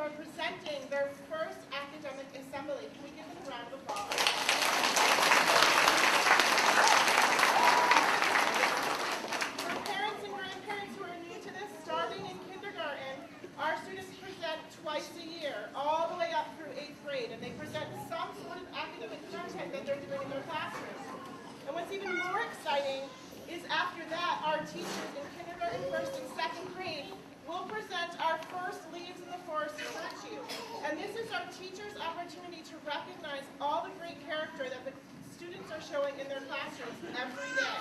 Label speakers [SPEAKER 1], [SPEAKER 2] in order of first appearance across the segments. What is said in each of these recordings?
[SPEAKER 1] are presenting their first academic assembly. Can we give them a round of applause? For parents and grandparents who are new to this, starting in kindergarten, our students present twice a year, all the way up through 8th grade, and they present some sort of academic content that they're doing in their classrooms. And what's even more exciting is after that, our teachers in kindergarten, 1st and 2nd grade will present our first Leaves in the Forest statue. And this is our teachers' opportunity to recognize all the great character that the students are showing in their classrooms every day.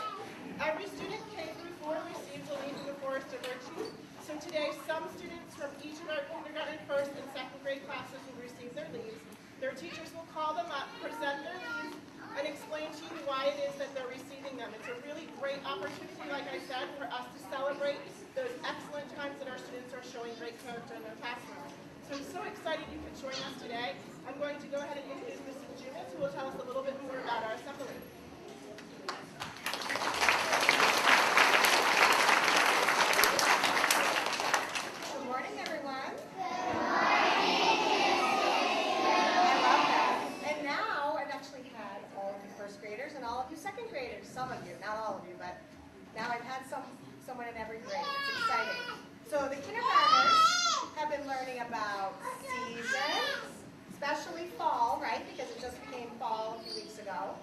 [SPEAKER 1] Every student K through 4 receives a Leaves in the Forest of Virtue. So today, some students from each of our kindergarten, 1st and 2nd grade classes will receive their leaves. Their teachers will call them up, present their leaves, and explain to you why it is that they're receiving them. It's a really great opportunity, like I said, for us to celebrate those excellent times that our students are showing great character in their classroom. So I'm so excited you could join us today. I'm going to go ahead and introduce Mrs. Judith, who will tell us a little bit more about our assembly.
[SPEAKER 2] Good morning, everyone. Graders and all of you 2nd graders, some of you, not all of you, but now I've had someone in every grade. It's exciting. So the kindergartners have been learning about seasons, especially fall, right? Because it just became fall a few weeks ago.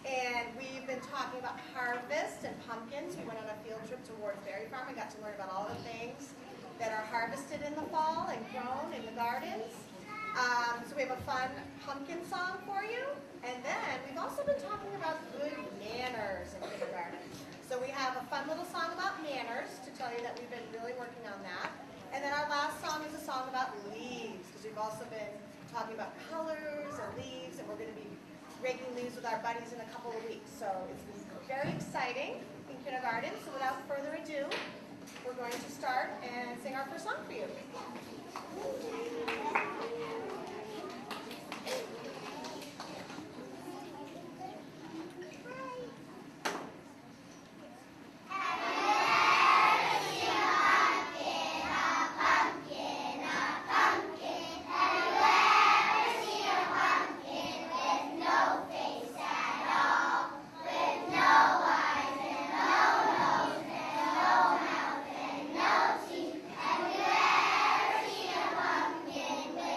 [SPEAKER 2] And we've been talking about harvest and pumpkins. We went on a field trip to Ward Ferry Farm and got to learn about all the things that are harvested in the fall and grown in the gardens. So we have a fun pumpkin song for you. And then we've also been talking about good manners in kindergarten. So we have a fun little song about manners to tell you that we've been really working on that. And then our last song is a song about leaves, because we've also been talking about colors and leaves, and we're going to be raking leaves with our buddies in a couple of weeks. So it's very exciting in kindergarten. So without further ado, we're going to start and sing our first song for you.
[SPEAKER 3] Have you ever seen a pumpkin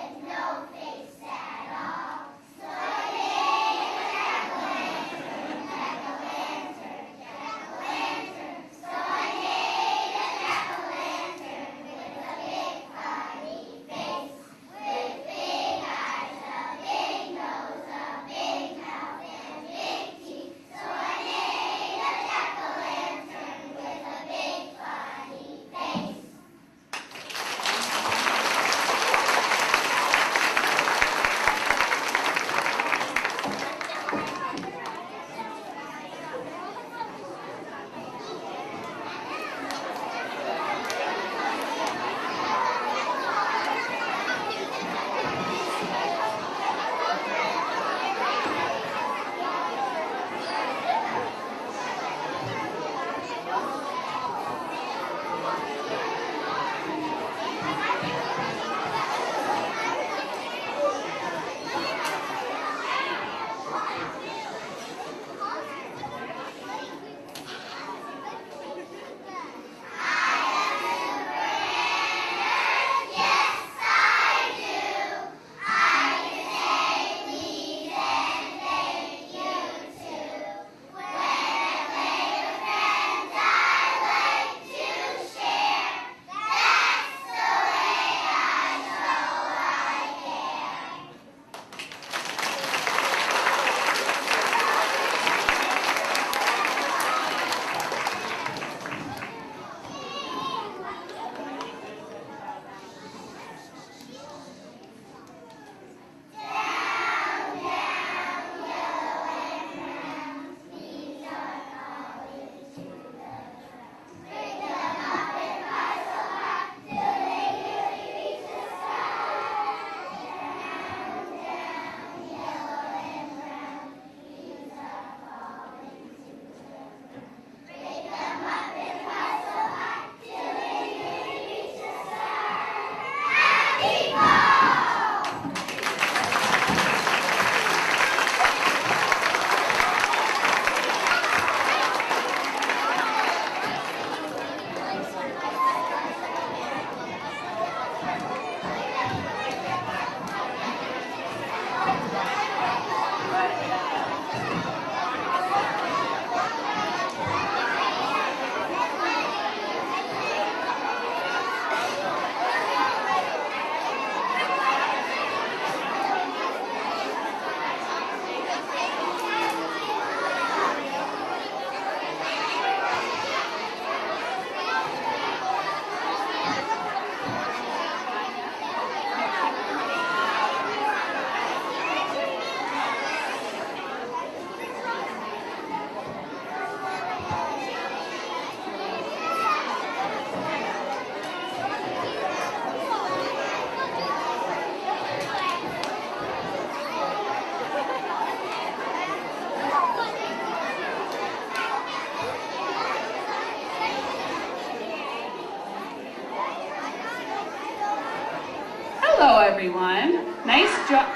[SPEAKER 3] everyone. Nice job.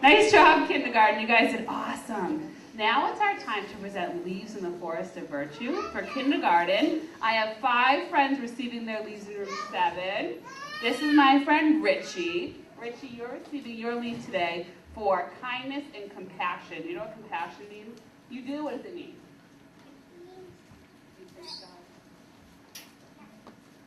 [SPEAKER 3] Nice job, kindergarten. You guys did awesome. Now it's our time to present Leaves in the Forest of Virtue. For kindergarten, I have 5 friends receiving their leaves in room 7. This is my friend Richie. Richie, you're receiving your leaf today for kindness and compassion. You know what compassion means? You do? What does it mean?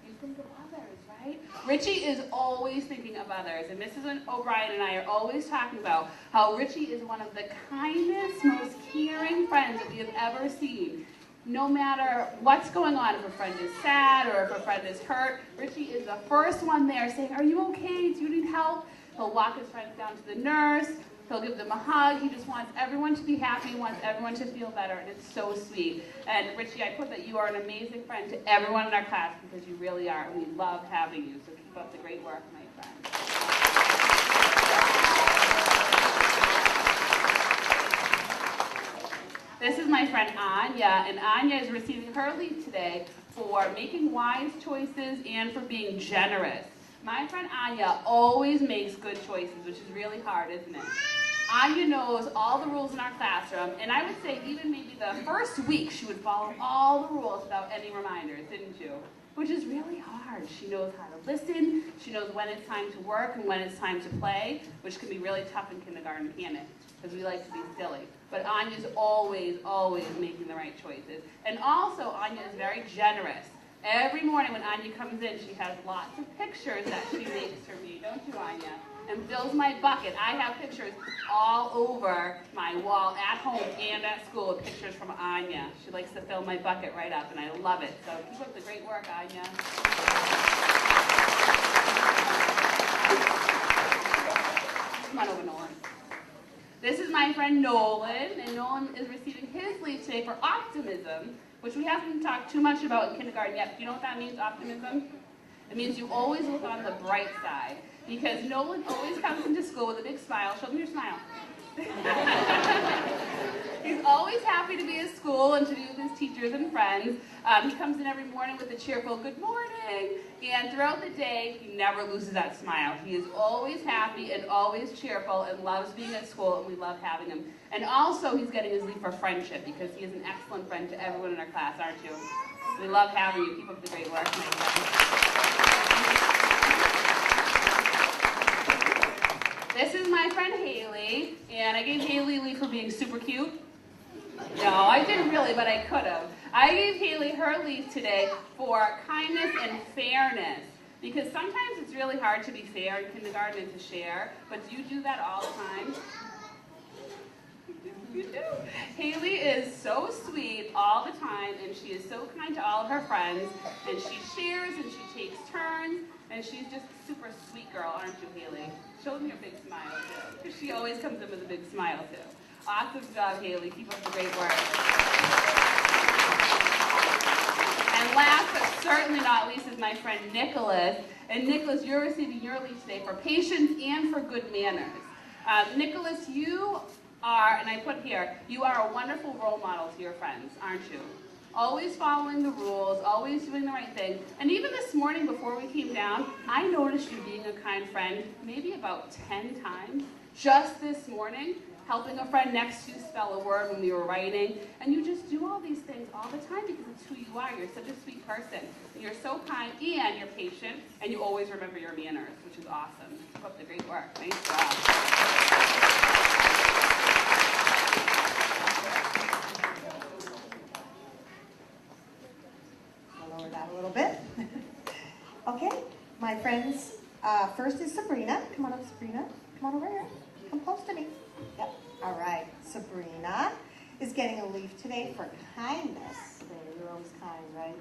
[SPEAKER 3] You think of others, right? Richie is always thinking of others, and Mrs. O'Brien and I are always talking about how Richie is one of the kindest, most caring friends that we have ever seen. No matter what's going on, if a friend is sad or if a friend is hurt, Richie is the first one there saying, "Are you okay? Do you need help?" He'll walk his friends down to the nurse. He'll give them a hug. He just wants everyone to be happy, wants everyone to feel better, and it's so sweet. And Richie, I put that you are an amazing friend to everyone in our class because you really are, and we love having you. So keep up the great work, my friend. This is my friend Anya, and Anya is receiving her leaf today for making wise choices and for being generous. My friend Anya always makes good choices, which is really hard, isn't it? Anya knows all the rules in our classroom, and I would say even maybe the first week she would follow all the rules without any reminders, didn't you? Which is really hard. She knows how to listen, she knows when it's time to work and when it's time to play, which can be really tough in kindergarten, can't it? Because we like to be silly. But Anya's always, always making the right choices. And also, Anya is very generous. Every morning when Anya comes in, she has lots of pictures that she makes for me, don't you, Anya? And fills my bucket. I have pictures all over my wall at home and at school with pictures from Anya. She likes to fill my bucket right up, and I love it. So keep up the great work, Anya. Come on over, Nolan. This is my friend Nolan, and Nolan is receiving his leaf today for optimism, which we haven't talked too much about in kindergarten yet. Do you know what that means, optimism? It means you always look on the bright side, because Nolan always comes into school with a big smile. Show me your smile. He's always happy to be at school and to be with his teachers and friends. He comes in every morning with a cheerful good morning, and throughout the day, he never loses that smile. He is always happy and always cheerful and loves being at school, and we love having him. And also, he's getting his leaf for friendship because he is an excellent friend to everyone in our class, aren't you? We love having you. Keep up the great work, my friend. This is my friend Haley, and I gave Haley a leaf for being super cute. No, I didn't really, but I could have. I gave Haley her leaf today for kindness and fairness, because sometimes it's really hard to be fair in kindergarten and to share, but do you do that all the time? You do. Haley is so sweet all the time, and she is so kind to all of her friends, and she shares and she takes turns, and she's just a super sweet girl, aren't you, Haley? Show them your big smile, too, because she always comes in with a big smile, too. Awesome job, Haley. Keep up the great work. And last but certainly not least is my friend Nicholas. And Nicholas, you're receiving your leaf today for patience and for good manners. Nicholas, you are, and I put here, you are a wonderful role model to your friends, aren't you? Always following the rules, always doing the right thing. And even this morning before we came down, I noticed you being a kind friend maybe about 10 times. Just this morning, helping a friend next to you spell a word when we were writing. And you just do all these things all the time because it's who you are. You're such a sweet person. And you're so kind and you're patient, and you always remember your manners, which is awesome. Keep up the great work. Nice job.
[SPEAKER 2] Lower that a little bit. Okay, my friends, first is Sabrina. Come on up, Sabrina. Come on over here. Come close to me. Yep. All right. Sabrina is getting a leaf today for kindness. You're always kind, right?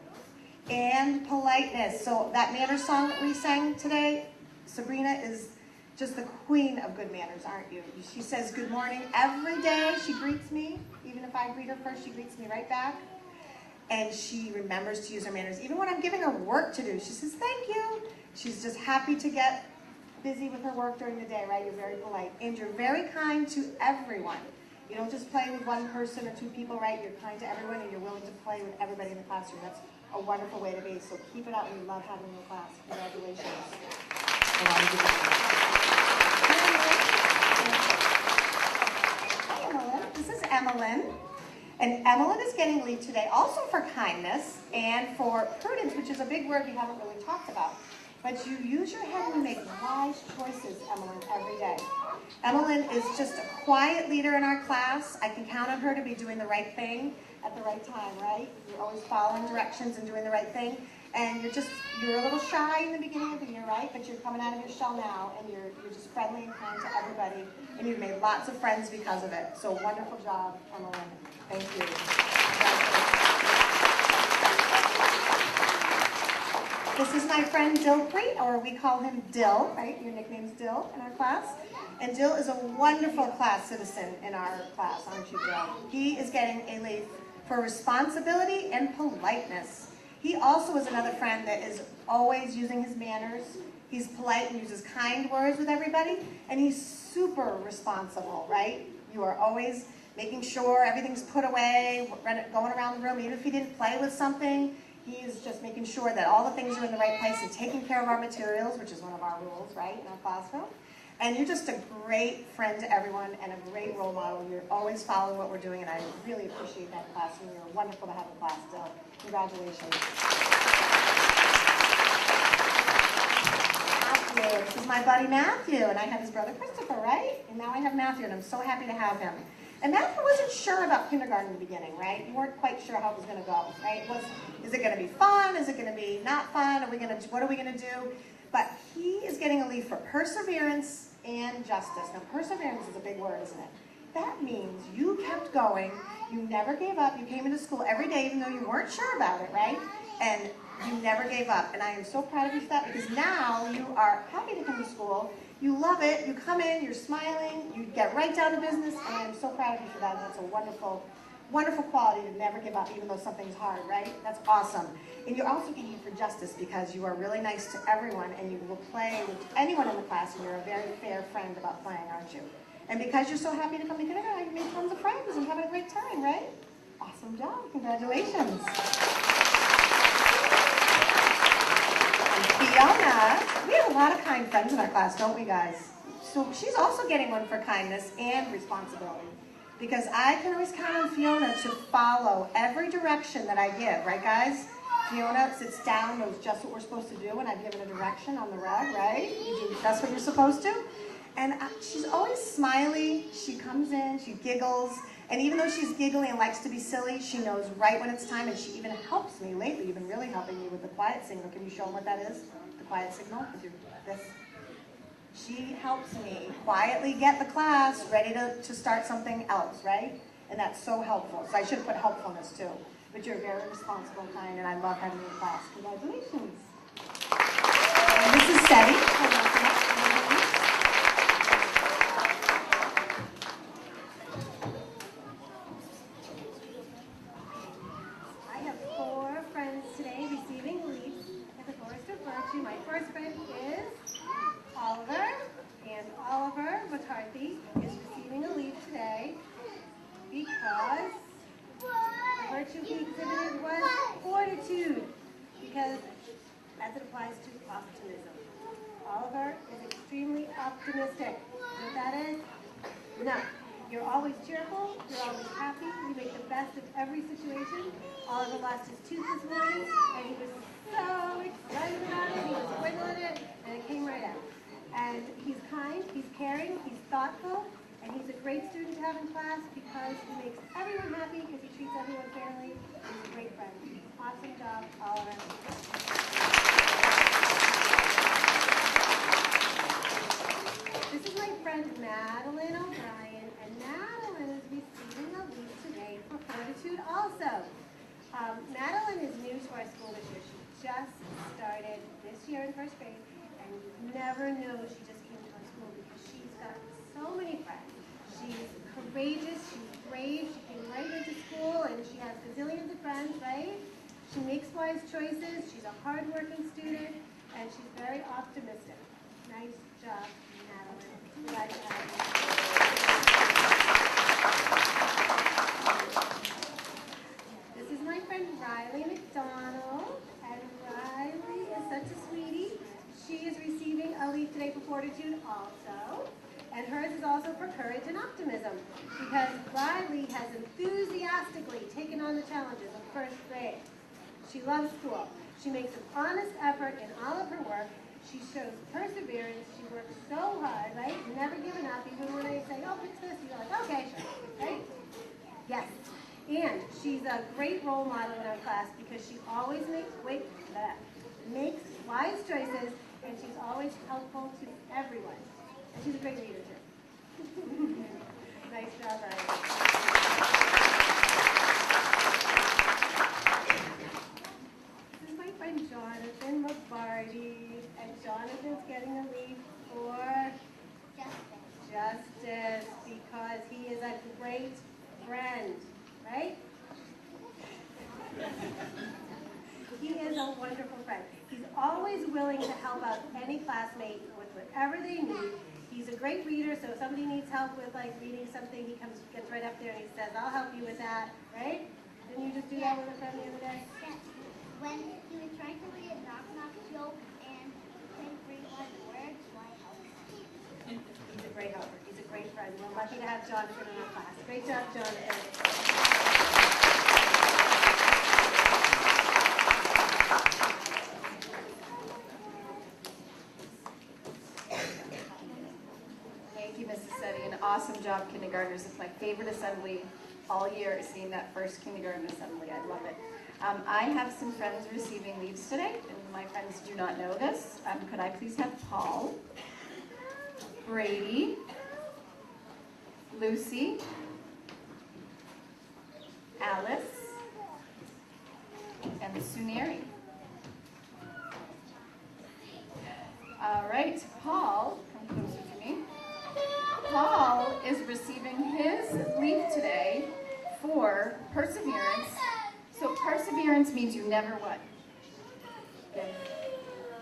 [SPEAKER 2] And politeness. So that manners song that we sang today, Sabrina is just the queen of good manners, aren't you? She says good morning every day. She greets me. Even if I greet her first, she greets me right back. And she remembers to use her manners. Even when I'm giving her work to do, she says, thank you. She's just happy to get busy with her work during the day, right? You're very polite. And you're very kind to everyone. You don't just play with one person or 2 people, right? You're kind to everyone, and you're willing to play with everybody in the classroom. That's a wonderful way to be. So keep it up. We love having you in class. Congratulations. Hi, Emmeline. This is Emmeline. And Emmeline is getting leave today also for kindness and for prudence, which is a big word we haven't really talked about. But you use your head and you make wise choices, Emmeline, every day. Emmeline is just a quiet leader in our class. I can count on her to be doing the right thing at the right time, right? You're always following directions and doing the right thing. And you're a little shy in the beginning of the year, right? But you're coming out of your shell now, and you're just friendly and kind to everybody. And you've made lots of friends because of it. So wonderful job, Emmeline. Thank you. This is my friend Dilpreet, or we call him Dill, right? Your nickname's Dill in our class. And Dill is a wonderful class citizen in our class, aren't you, Dill? He is getting a leaf for responsibility and politeness. He also is another friend that is always using his manners. He's polite and uses kind words with everybody, and he's super responsible, right? You are always making sure everything's put away, going around the room, even if he didn't play with something. He is just making sure that all the things are in the right place and taking care of our materials, which is one of our rules, right, in our classroom. And you're just a great friend to everyone and a great role model. You're always following what we're doing, and I really appreciate that class, and you're wonderful to have in class still. Congratulations. Matthew. This is my buddy Matthew, and I have his brother Christopher, right? And now I have Matthew, and I'm so happy to have him. And Matthew wasn't sure about kindergarten in the beginning, right? You weren't quite sure how it was going to go, right? Is it going to be fun? Is it going to be not fun? What are we going to do? But he is getting a leaf for perseverance and justice. Now, perseverance is a big word, isn't it? That means you kept going. You never gave up. You came into school every day, even though you weren't sure about it, right? And you never gave up. And I am so proud of you for that, because now you are happy to come to school. You love it. You come in, you're smiling, you get right down to business, and I'm so proud of you for that. And that's a wonderful, wonderful quality to never give up, even though something's hard, right? That's awesome. And you're also getting it for justice, because you are really nice to everyone, and you will play with anyone in the class, and you're a very fair friend about playing, aren't you? And because you're so happy to come to kindergarten, you made tons of friends and having a great time, right? Awesome job. Congratulations. Fiona, we have a lot of kind friends in our class, don't we, guys? So she's also getting one for kindness and responsibility, because I can always count on Fiona to follow every direction that I give, right, guys? Fiona sits down, knows just what we're supposed to do, and I've given a direction on the rug, right? That's what you're supposed to. And she's always smiley. She comes in, she giggles, and even though she's giggly and likes to be silly, she knows right when it's time, and she even helps me lately. You've been really helping me with the quiet signal. Can you show them what that is? The quiet signal? This. She helps me quietly get the class ready to start something else, right? And that's so helpful. So I should put helpfulness too. But you're very responsible and kind, and I love having you in class. Congratulations. And this is Seti. My first friend is Oliver, and Oliver McCarthy is receiving a leave today because the virtue he exhibited was fortitude, because as it applies to optimism. Oliver is extremely optimistic. You know what that is? No. You're always cheerful, you're always happy, you make the best of every situation. Oliver lost his tooth this morning, and he was so excited about it. He was wiggling it, and it came right out. And he's kind, he's caring, he's thoughtful, and he's a great student to have in class because he makes everyone happy, because he treats everyone fairly. He's a great friend. Awesome job, Oliver. This is my friend Madeline O'Brien, and Madeline is receiving a leave today for fortitude also. Madeline is new to our school this year. She just started this year in first grade, and you never know she just came to our school because she's got so many friends. She's courageous, she's brave, she came right into school, and she has gazillions of friends, right? She makes wise choices, she's a hardworking student, and she's very optimistic. Nice job, Madeline. Glad to have you. This is my friend Riley McDonald, and Riley is such a sweetie. She is receiving a leave
[SPEAKER 4] fortitude also. And hers is also for courage and optimism, because Riley has enthusiastically taken on the challenges of first grade. She loves school. She makes an honest effort in all of her work. She shows perseverance. She works so hard, right? Never giving up, even when I say, oh, fix this, you're like, okay, sure, right? Yes. And she's a great role model in our class because she always makes wise choices, and she's always helpful to everyone. And she's a great leader, too. Nice job, Riley. This is my friend Jonathan McBarty, and Jonathan's getting a leaf for Justice because he is a great friend, right? He is a wonderful friend. He's always willing to help out any classmate with whatever they need. He's a great reader, so if somebody needs help with like reading something, he gets right up there and he says, I'll help you with that, right? Didn't you just do that with a friend the other day?
[SPEAKER 5] Yes. When he was trying to read a knock-knock joke and couldn't read one word, so I helped him.
[SPEAKER 4] He's a great helper. He's a great friend. We're lucky to have Jonathan in our class. Great job, Jonathan.
[SPEAKER 6] Thank you, Mrs. Setti. An awesome job, kindergartners. It's my favorite assembly all year is seeing that first kindergarten assembly. I love it. I have some friends receiving leaves today, and my friends do not know this. Could I please have Paul, Brady, Lucy, Alice, and Suneri. All right, Paul, come closer to me. Paul is receiving his leaf today for perseverance. So perseverance means you never what?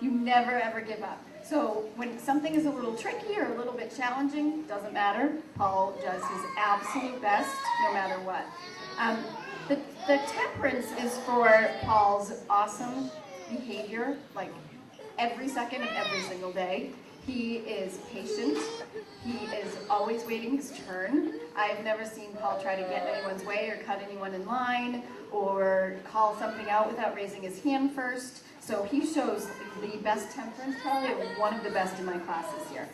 [SPEAKER 6] You never ever give up. So when something is a little tricky or a little bit challenging, doesn't matter. Paul does his absolute best no matter what. The temperance is for Paul's awesome behavior, like every second of every single day. He is patient. He is always waiting his turn. I've never seen Paul try to get anyone's way or cut anyone in line or call something out without raising his hand first. So he shows the best temperance, probably one of the best in my classes here.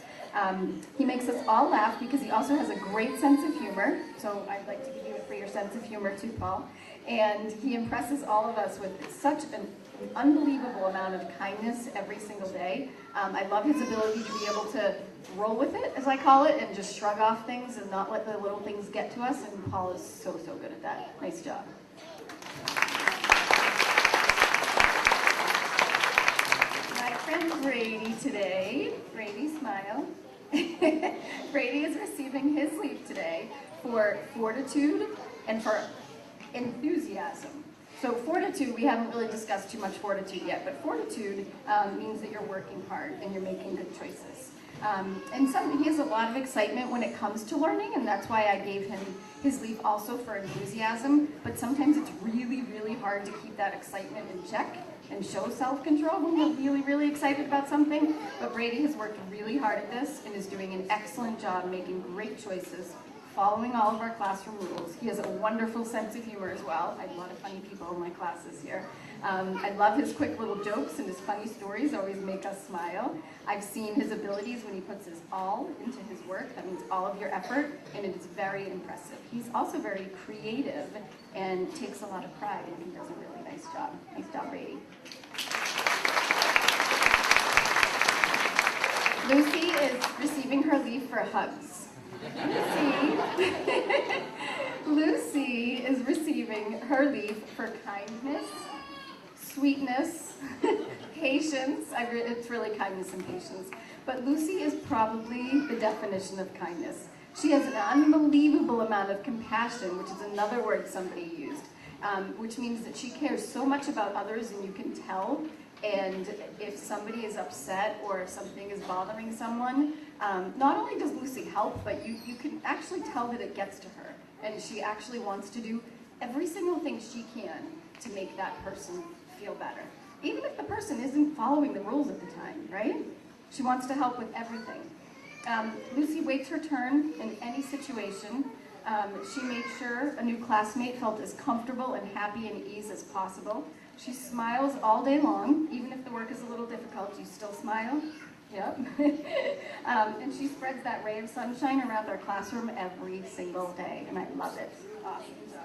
[SPEAKER 6] He makes us all laugh because he also has a great sense of humor. So I'd like to give you it for your sense of humor too, Paul. And he impresses all of us with such an unbelievable amount of kindness every single day. I love his ability to be able to roll with it, as I call it, and just shrug off things and not let the little things get to us. And Paul is so good at that. Nice job. My friend Brady today, Brady, smile. Brady is receiving his leaf today for fortitude and for enthusiasm. So fortitude, we haven't really discussed too much fortitude yet, but fortitude means that you're working hard and you're making good choices. And he has a lot of excitement when it comes to learning, and that's why I gave him his leaf also for enthusiasm, but sometimes it's really hard to keep that excitement in check and show self-control when we're really excited about something. But Brady has worked really hard at this and is doing an excellent job making great choices, following all of our classroom rules. He has a wonderful sense of humor as well. I have a lot of funny people in my classes here. I love his quick little jokes, and his funny stories always make us smile. I've seen his abilities when he puts his all into his work. That means all of your effort, and it is very impressive. He's also very creative and takes a lot of pride, and he does a really nice job. Nice job, Brady. Lucy is receiving her leaf for hugs. Lucy is receiving her leaf for kindness, sweetness, patience. It's really kindness and patience. But Lucy is probably the definition of kindness. She has an unbelievable amount of compassion, which is another word somebody used, which means that she cares so much about others, and you can tell. And if somebody is upset or if something is bothering someone, not only does Lucy help, but you can actually tell that it gets to her. And she actually wants to do every single thing she can to make that person feel better. Even if the person isn't following the rules at the time, right? She wants to help with everything. Lucy waits her turn in any situation. She made sure a new classmate felt as comfortable and happy and ease as possible. She smiles all day long, even if the work is a little difficult, you still smile. Yep. And she spreads that ray of sunshine around our classroom every single day, and I love it. Awesome job.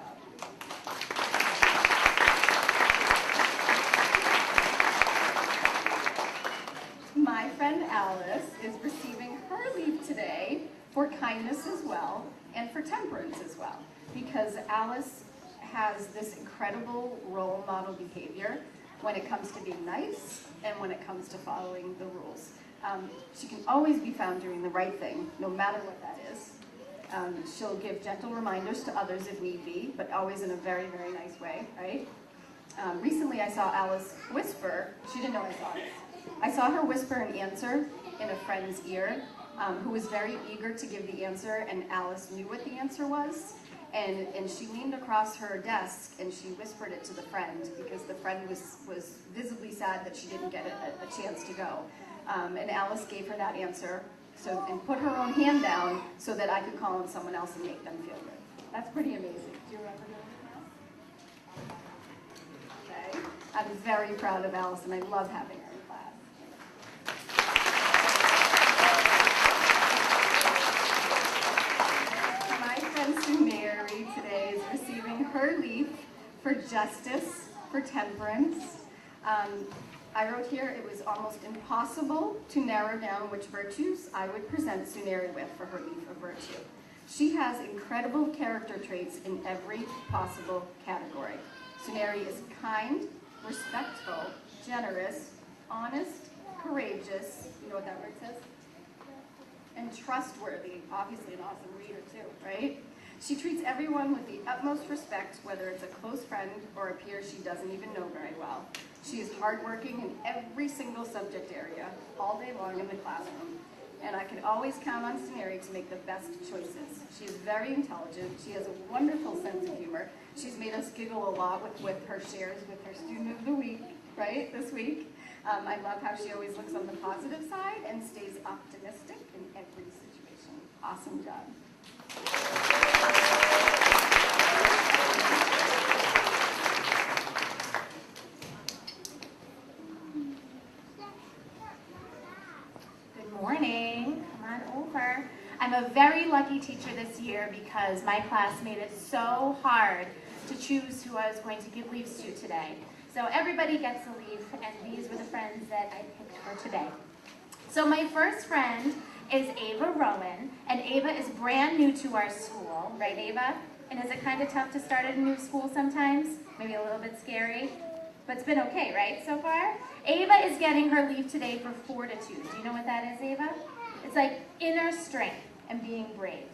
[SPEAKER 6] My friend Alice is receiving her leave today for kindness as well, and for temperance as well, because Alice has this incredible role model behavior when it comes to being nice and when it comes to following the rules. She can always be found doing the right thing, no matter what that is. She'll give gentle reminders to others if need be, but always in a very, very nice way, right? Recently I saw Alice whisper. She didn't know I saw this. I saw her whisper an answer in a friend's ear who was very eager to give the answer, and Alice knew what the answer was. And she leaned across her desk and she whispered it to the friend because the friend was visibly sad that she didn't get a chance to go. And Alice gave her that answer and put her own hand down so that I could call on someone else and make them feel good. That's pretty amazing. Do you remember that? Okay. I'm very proud of Alice and I love having her in class. Mary today is receiving her leaf for justice, for temperance. I wrote here it was almost impossible to narrow down which virtues I would present Suneri with for her leaf of virtue. She has incredible character traits in every possible category. Suneri is kind, respectful, generous, honest, courageous, you know what that word says? And trustworthy, obviously an awesome reader too, right? She treats everyone with the utmost respect, whether it's a close friend or a peer she doesn't even know very well. She is hardworking in every single subject area, all day long in the classroom. And I can always count on Suneri to make the best choices. She is very intelligent. She has a wonderful sense of humor. She's made us giggle a lot with her shares with her student of the week, right, this week. I love how she always looks on the positive side and stays optimistic in every situation. Awesome job.
[SPEAKER 7] Good morning. Come on over. I'm a very lucky teacher this year because my class made it so hard to choose who I was going to give leaves to today. So everybody gets a leaf, and these were the friends that I picked for today. So my first friend is Ava Rowan, and Ava is brand new to our school, right Ava? And is it kind of tough to start at a new school sometimes? Maybe a little bit scary? But it's been okay, right, so far? Ava is getting her leaf today for fortitude. Do you know what that is, Ava? It's like inner strength and being brave.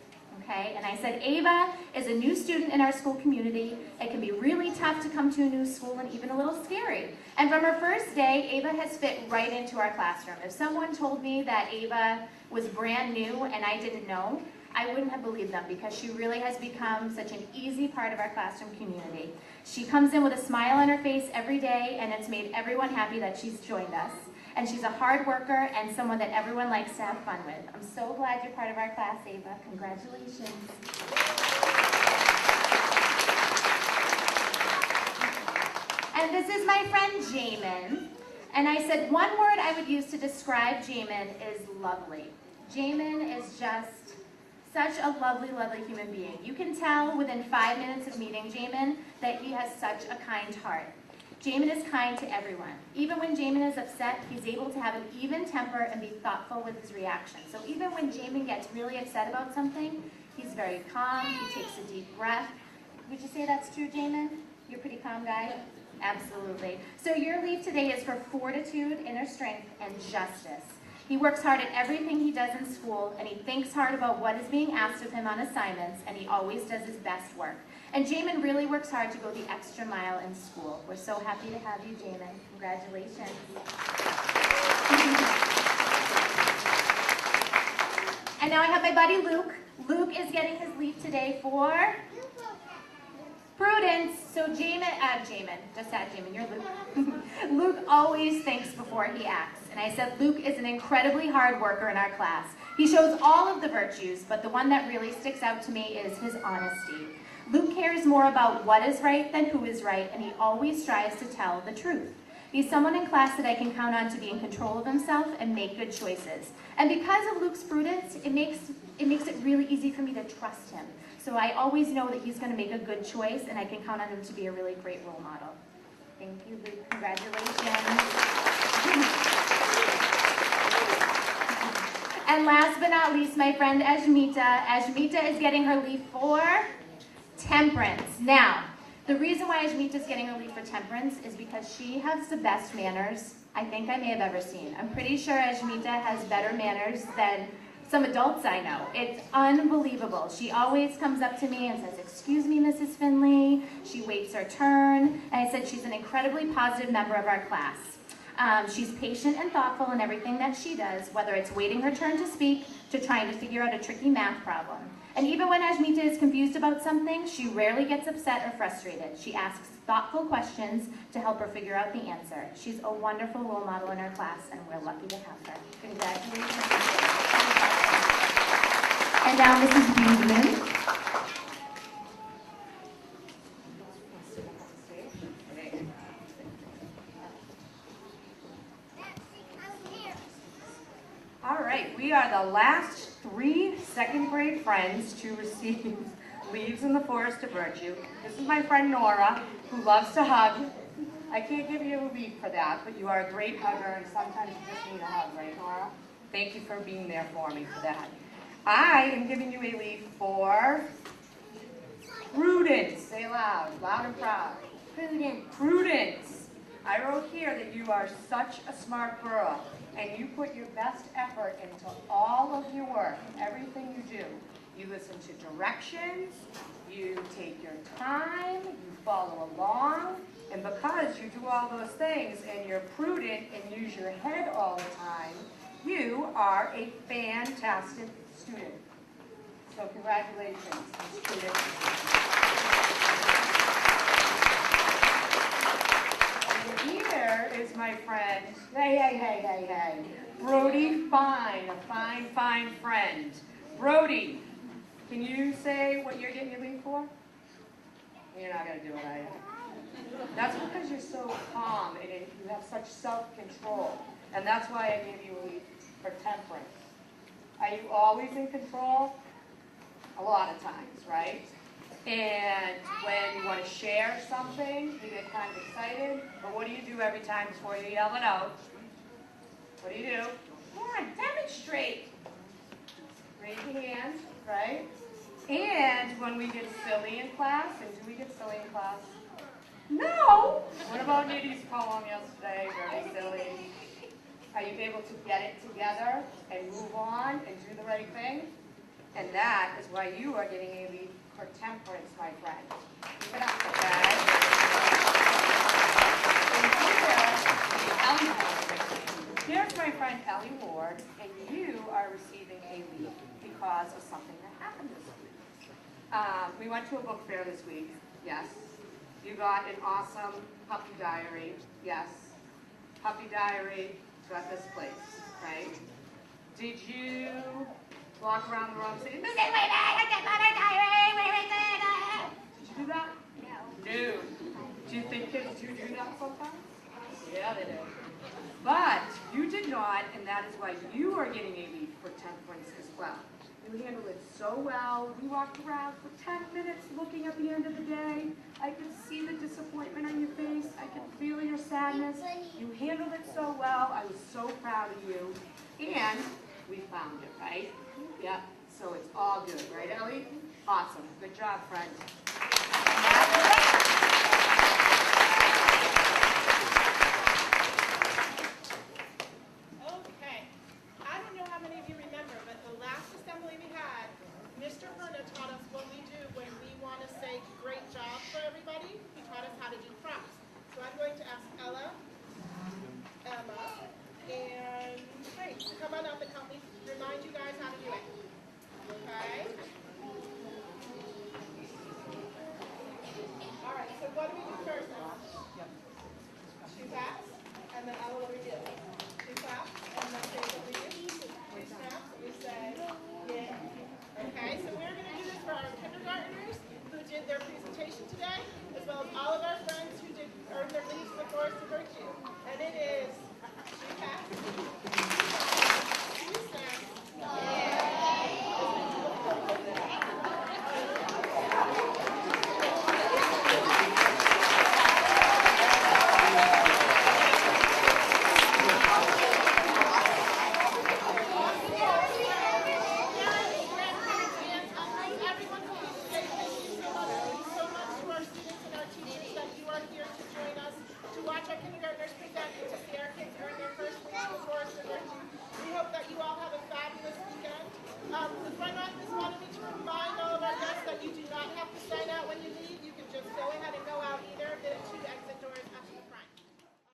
[SPEAKER 7] Okay, and I said Ava is a new student in our school community. It can be really tough to come to a new school and even a little scary. And from her first day, Ava has fit right into our classroom. If someone told me that Ava was brand new and I didn't know, I wouldn't have believed them because she really has become such an easy part of our classroom community. She comes in with a smile on her face every day, and it's made everyone happy that she's joined us. And she's a hard worker and someone that everyone likes to have fun with. I'm so glad you're part of our class, Ava. Congratulations. And this is my friend Jamin. And I said one word I would use to describe Jamin is lovely. Jamin is just such a lovely, lovely human being. You can tell within 5 minutes of meeting Jamin that he has such a kind heart. Jamin is kind to everyone. Even when Jamin is upset, he's able to have an even temper and be thoughtful with his reaction. So even when Jamin gets really upset about something, he's very calm, he takes a deep breath. Would you say that's true, Jamin? You're a pretty calm guy? Absolutely. So your leaf today is for fortitude, inner strength, and justice. He works hard at everything he does in school, and he thinks hard about what is being asked of him on assignments, and he always does his best work. And Jamin really works hard to go the extra mile in school. We're so happy to have you, Jamin. Congratulations. And now I have my buddy Luke. Luke is getting his leaf today for Prudence. So just add Jamin, you're Luke. Luke always thinks before he acts. And I said Luke is an incredibly hard worker in our class. He shows all of the virtues, but the one that really sticks out to me is his honesty. Luke cares more about what is right than who is right, and he always strives to tell the truth. He's someone in class that I can count on to be in control of himself and make good choices. And because of Luke's prudence, it makes it really easy for me to trust him. So I always know that he's going to make a good choice, and I can count on him to be a really great role model. Thank you, Luke. Congratulations. And last but not least, my friend Ajmita. Ajmita is getting her leaf for temperance. Now, the reason why Ajmita is getting her leaf for temperance is because she has the best manners I think I may have ever seen. I'm pretty sure Ajmita has better manners than some adults I know. It's unbelievable. She always comes up to me and says, "Excuse me, Mrs. Finley." She waits her turn. And I said she's an incredibly positive member of our class. She's patient and thoughtful in everything that she does, whether it's waiting her turn to speak to trying to figure out a tricky math problem. And even when Ajmita is confused about something, she rarely gets upset or frustrated. She asks thoughtful questions to help her figure out the answer. She's a wonderful role model in our class, and we're lucky to have her. Congratulations. And now Mrs. Buseman.
[SPEAKER 8] All right, we are the last 3 second grade friends to receive Leaves in the Forest of Virtue. This is my friend Nora, who loves to hug. I can't give you a leaf for that, but you are a great hugger, and sometimes you just need a hug, right, Nora? Thank you for being there for me for that. I am giving you a leaf for Prudence. Say loud and proud. Prudence. I wrote here that you are such a smart girl, and you put your best effort into all of your work, everything you do. You listen to directions, you take your time, you follow along, and because you do all those things and you're prudent and use your head all the time, you are a fantastic student. So congratulations, students. And here is my friend, hey, Brody Fine, a fine friend. Brody, can you say what you're getting your leave for? You're not going to do it, are you? That's because you're so calm and you have such self-control. And that's why I gave you a leave for temperance. Are you always in control? A lot of times, right? And when you want to share something, you get kind of excited. But what do you do every time before you yell it out? What do you do? Come on, demonstrate. Raise your hand, right? And when we get silly in class, and do we get silly in class? No! What about Nidhi's poem yesterday? Very silly. Are you able to get it together and move on and do the right thing? And that is why you are getting a leave for temperance, my friend. Keep it up, okay? And here's my friend Ellie Ward, and you are receiving a leave because of something that happened this week. We went to a book fair this week, yes. You got an awesome puppy diary, yes. Puppy diary got this place, right? Did you walk around the room saying, "This is my bag, I get my diary, wait, did you do that? No. Do you think kids do that sometimes? Yeah, they do. But you did not, and that is why you are getting a leave for temperance as well. You handled it so well. We walked around for 10 minutes looking at the end of the day. I could see the disappointment on your face. I could feel your sadness. You handled it so well. I was so proud of you. And we found it, right? Yep. So it's all good, right, Ellie? Awesome. Good job, friend.